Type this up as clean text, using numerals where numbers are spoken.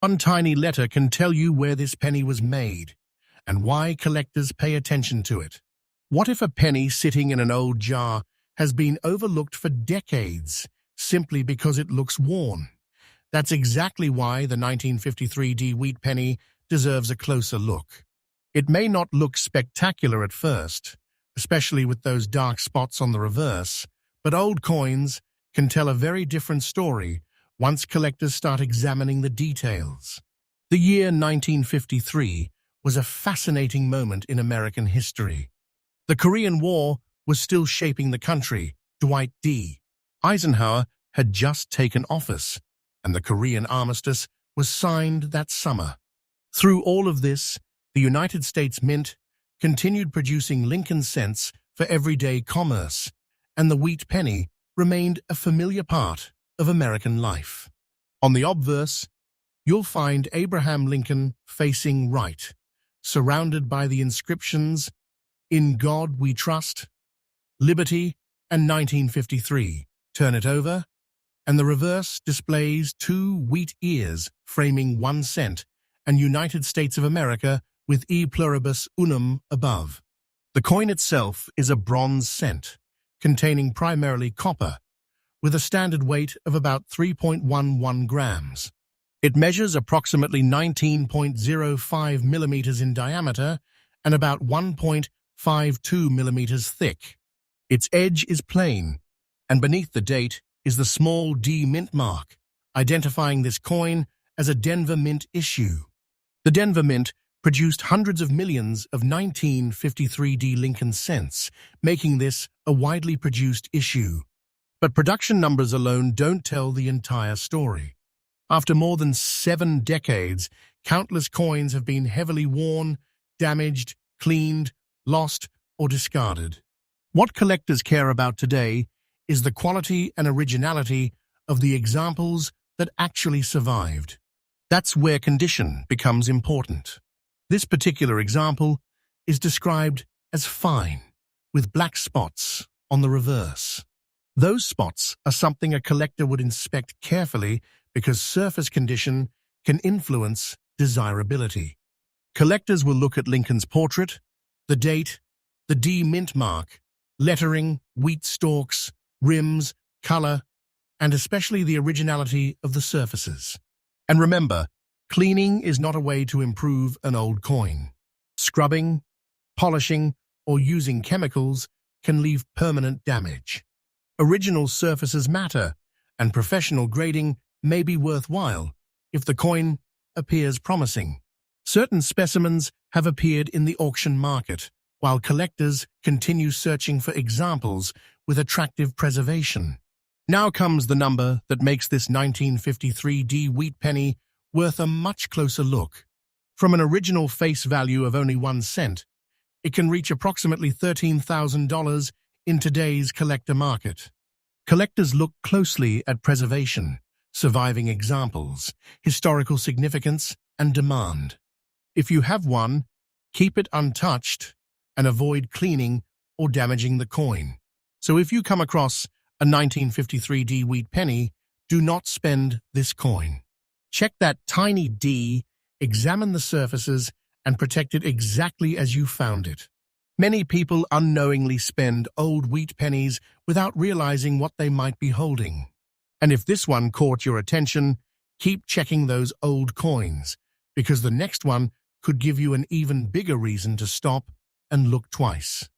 One tiny letter can tell you where this penny was made and why collectors pay attention to it. What if a penny sitting in an old jar has been overlooked for decades simply because it looks worn? That's exactly why the 1953 Wheat Penny deserves a closer look. It may not look spectacular at first, especially with those dark spots on the reverse, but old coins can tell a very different story once collectors start examining the details. The year 1953 was a fascinating moment in American history. The Korean War was still shaping the country. Dwight D. Eisenhower had just taken office, and the Korean armistice was signed that summer. Through all of this, the United States Mint continued producing Lincoln cents for everyday commerce, and the wheat penny remained a familiar part of American life. On the obverse, you'll find Abraham Lincoln facing right, surrounded by the inscriptions, "In God We Trust," "Liberty," and 1953. Turn it over, and the reverse displays two wheat ears framing 1 cent and United States of America with E pluribus unum above. The coin itself is a bronze cent, containing primarily copper, with a standard weight of about 3.11 grams. It measures approximately 19.05 millimeters in diameter and about 1.52 millimeters thick. Its edge is plain, and beneath the date is the small D mint mark, identifying this coin as a Denver Mint issue. The Denver Mint produced hundreds of millions of 1953 Lincoln cents, making this a widely produced issue. But production numbers alone don't tell the entire story. After more than 7 decades, countless coins have been heavily worn, damaged, cleaned, lost, or discarded. What collectors care about today is the quality and originality of the examples that actually survived. That's where condition becomes important. This particular example is described as fine, with black spots on the reverse. Those spots are something a collector would inspect carefully because surface condition can influence desirability. Collectors will look at Lincoln's portrait, the date, the D mint mark, lettering, wheat stalks, rims, color, and especially the originality of the surfaces. And remember, cleaning is not a way to improve an old coin. Scrubbing, polishing, or using chemicals can leave permanent damage. Original surfaces matter, and professional grading may be worthwhile if the coin appears promising. Certain specimens have appeared in the auction market, while collectors continue searching for examples with attractive preservation. Now comes the number that makes this 1953 wheat penny worth a much closer look. From an original face value of only 1 cent, it can reach approximately $13,000 in today's collector market. Collectors look closely at preservation, surviving examples, historical significance, and demand. If you have one, keep it untouched and avoid cleaning or damaging the coin. So if you come across a 1953 wheat penny, do not spend this coin. Check that tiny D, examine the surfaces, and protect it exactly as you found it. Many people unknowingly spend old wheat pennies without realizing what they might be holding. And if this one caught your attention, keep checking those old coins, because the next one could give you an even bigger reason to stop and look twice.